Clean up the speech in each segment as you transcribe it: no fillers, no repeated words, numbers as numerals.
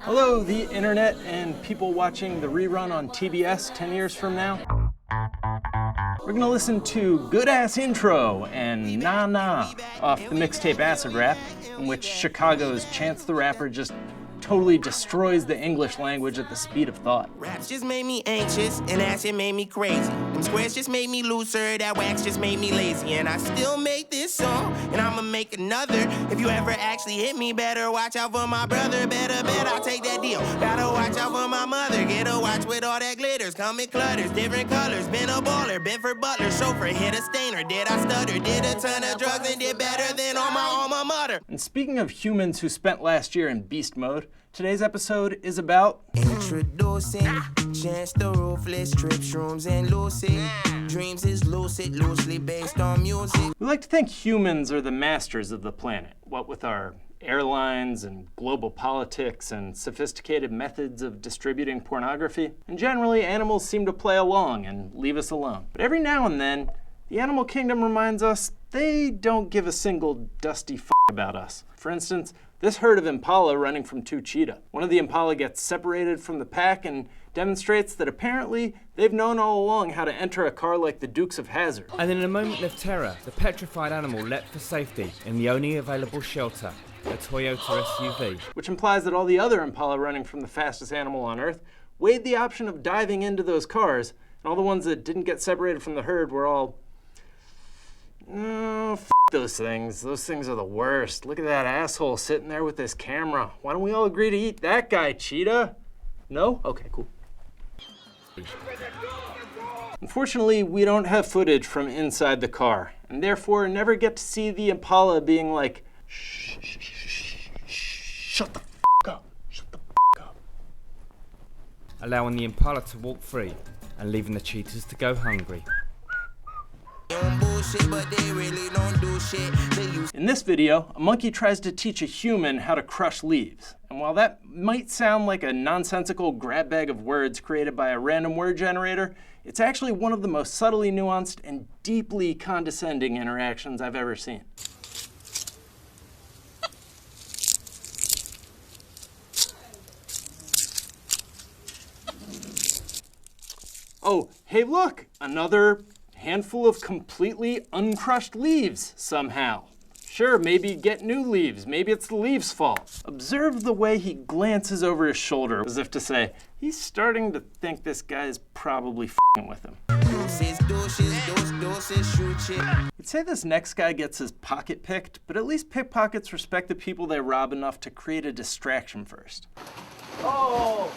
Hello, the internet and people watching the rerun on TBS 10 years from now. We're gonna listen to Good Ass Intro and Nah Nah off the mixtape Acid Rap, in which Chicago's Chance the Rapper just totally destroys the English language at the speed of thought. Raps just made me anxious, and acid made me crazy. Them squares just made me looser, that wax just made me lazy. And I still make this song, and I'ma make another. If you ever actually hit me, better watch out for my brother. Better I'll take that deal. Gotta watch out for my mother. Get a watch with all that glitters. Come in clutters, different colors. Been a baller, been for butler, chauffeur, hit a stainer. Did I stutter? Did a ton of drugs and did better than on my alma mater. And speaking of humans who spent last year in beast mode, today's episode is about introducing Chance the Ruthless, trip shrooms and lucid dreams is lucid, loosely based on music. We like to think humans are the masters of the planet, what with our airlines and global politics and sophisticated methods of distributing pornography. And generally, animals seem to play along and leave us alone. But every now and then, the animal kingdom reminds us they don't give a single dusty f about us. For instance, this herd of impala running from two cheetah. One of the impala gets separated from the pack and demonstrates that apparently they've known all along how to enter a car like the Dukes of Hazzard. And in a moment of terror, the petrified animal leapt for safety in the only available shelter, a Toyota SUV. Which implies that all the other impala running from the fastest animal on Earth weighed the option of diving into those cars, and all the ones that didn't get separated from the herd were all, no, f those things. Those things are the worst. Look at that asshole sitting there with this camera. Why don't we all agree to eat that guy, cheetah? No? Okay, cool. Unfortunately, we don't have footage from inside the car, and therefore never get to see the impala being like, shh, shh, shh, shh, shut the f up, shut the f up. Allowing the impala to walk free and leaving the cheetahs to go hungry. In this video, a monkey tries to teach a human how to crush leaves. And while that might sound like a nonsensical grab bag of words created by a random word generator, it's actually one of the most subtly nuanced and deeply condescending interactions I've ever seen. Oh, hey look, another handful of completely uncrushed leaves somehow. Sure, maybe get new leaves. Maybe it's the leaves' fault. Observe the way he glances over his shoulder as if to say, he's starting to think this guy's probably f***ing with him. You'd say this next guy gets his pocket picked, but at least pickpockets respect the people they rob enough to create a distraction first. Oh!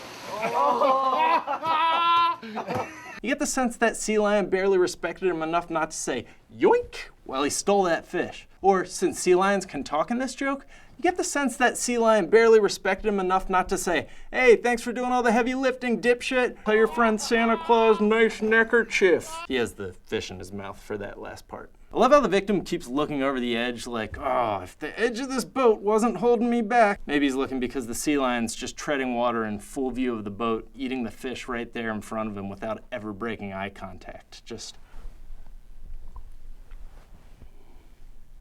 You get the sense that sea lion barely respected him enough not to say yoink while he stole that fish. Or, since sea lions can talk in this joke, you get the sense that sea lion barely respected him enough not to say, hey, thanks for doing all the heavy lifting, dipshit. Tell your friend Santa Claus nice neckerchief. He has the fish in his mouth for that last part. I love how the victim keeps looking over the edge like, oh, if the edge of this boat wasn't holding me back. Maybe he's looking because the sea lion's just treading water in full view of the boat, eating the fish right there in front of him without ever breaking eye contact. Just.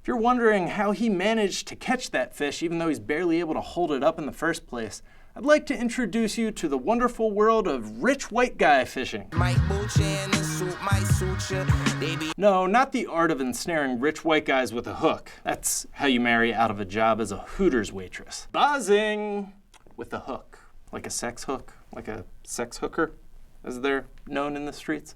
If you're wondering how he managed to catch that fish even though he's barely able to hold it up in the first place, I'd like to introduce you to the wonderful world of rich white guy fishing. No, not the art of ensnaring rich white guys with a hook. That's how you marry out of a job as a Hooters waitress. Buzzing with a hook. Like a sex hook, like a sex hooker, as they're known in the streets.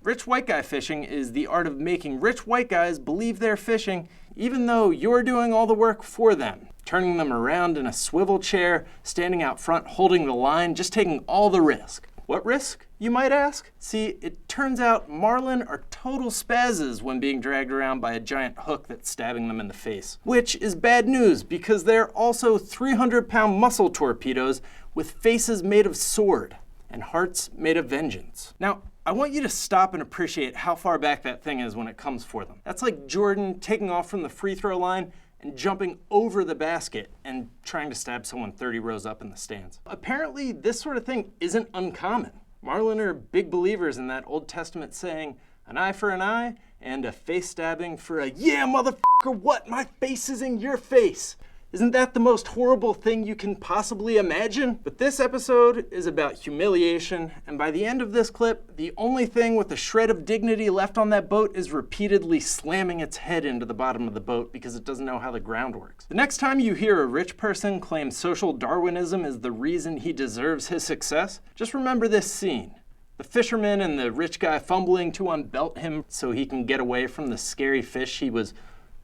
Rich white guy fishing is the art of making rich white guys believe they're fishing even though you're doing all the work for them. Turning them around in a swivel chair, standing out front, holding the line, just taking all the risk. What risk, you might ask? See, it turns out marlin are total spazzes when being dragged around by a giant hook that's stabbing them in the face. Which is bad news, because they're also 300-pound muscle torpedoes with faces made of sword and hearts made of vengeance. Now, I want you to stop and appreciate how far back that thing is when it comes for them. That's like Jordan taking off from the free throw line and jumping over the basket and trying to stab someone 30 rows up in the stands. Apparently, this sort of thing isn't uncommon. Marlin are big believers in that Old Testament saying, an eye for an eye, and a face stabbing for a, yeah, motherfucker, what? My face is in your face. Isn't that the most horrible thing you can possibly imagine? But this episode is about humiliation, and by the end of this clip, the only thing with a shred of dignity left on that boat is repeatedly slamming its head into the bottom of the boat because it doesn't know how the ground works. The next time you hear a rich person claim social Darwinism is the reason he deserves his success, just remember this scene. The fisherman and the rich guy fumbling to unbelt him so he can get away from the scary fish he was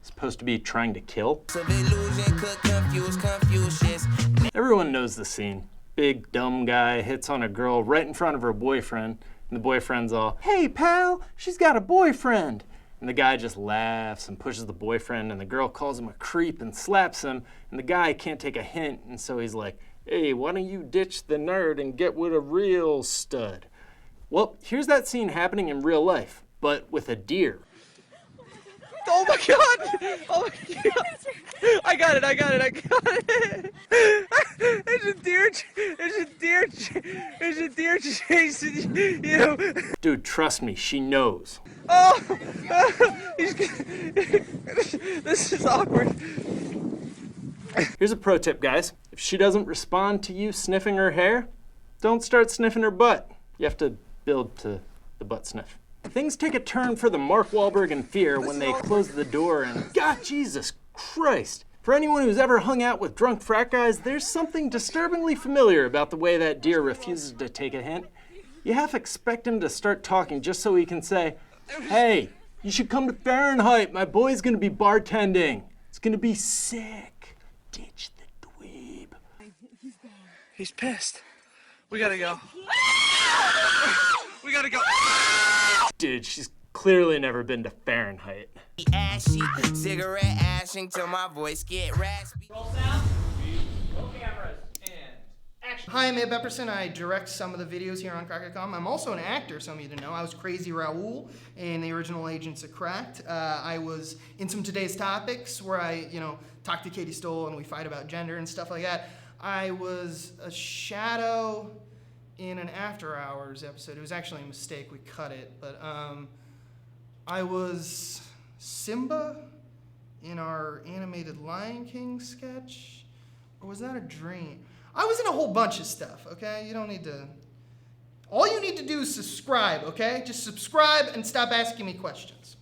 supposed to be trying to kill. Everyone knows the scene. Big dumb guy hits on a girl right in front of her boyfriend, and the boyfriend's all, "Hey pal, she's got a boyfriend." And the guy just laughs and pushes the boyfriend, and the girl calls him a creep and slaps him, and the guy can't take a hint, and so he's like, "Hey, why don't you ditch the nerd and get with a real stud?" Well, here's that scene happening in real life, but with a deer. Oh my god! Oh my god! I got it! There's a deer chasing you! Dude, trust me, she knows. Oh! This is awkward. Here's a pro tip, guys. If she doesn't respond to you sniffing her hair, don't start sniffing her butt. You have to build to the butt sniff. Things take a turn for the Mark Wahlberg and Fear when they close the door and, God, Jesus Christ. For anyone who's ever hung out with drunk frat guys, there's something disturbingly familiar about the way that deer refuses to take a hint. You half expect him to start talking just so he can say, "Hey, you should come to Fahrenheit. My boy's gonna be bartending. It's gonna be sick. Ditch the dweeb." He's pissed. We gotta go. We gotta go. Dude, she's clearly never been to Fahrenheit. Ashy, cigarette ashing till my voice get raspy. Roll sound. Roll cameras. And action. Hi, I'm Abe Epperson. I direct some of the videos here on Crack.com. I'm also an actor, some of you didn't know. I was Crazy Raoul in the original Agents of Cracked. I was in some Today's Topics where I, talk to Katie Stoll and we fight about gender and stuff like that. I was a shadow in an After Hours episode. It was actually a mistake. We cut it. But I was Simba in our animated Lion King sketch. Or was that a dream? I was in a whole bunch of stuff, okay? You don't need to... All you need to do is subscribe, okay? Just subscribe and stop asking me questions.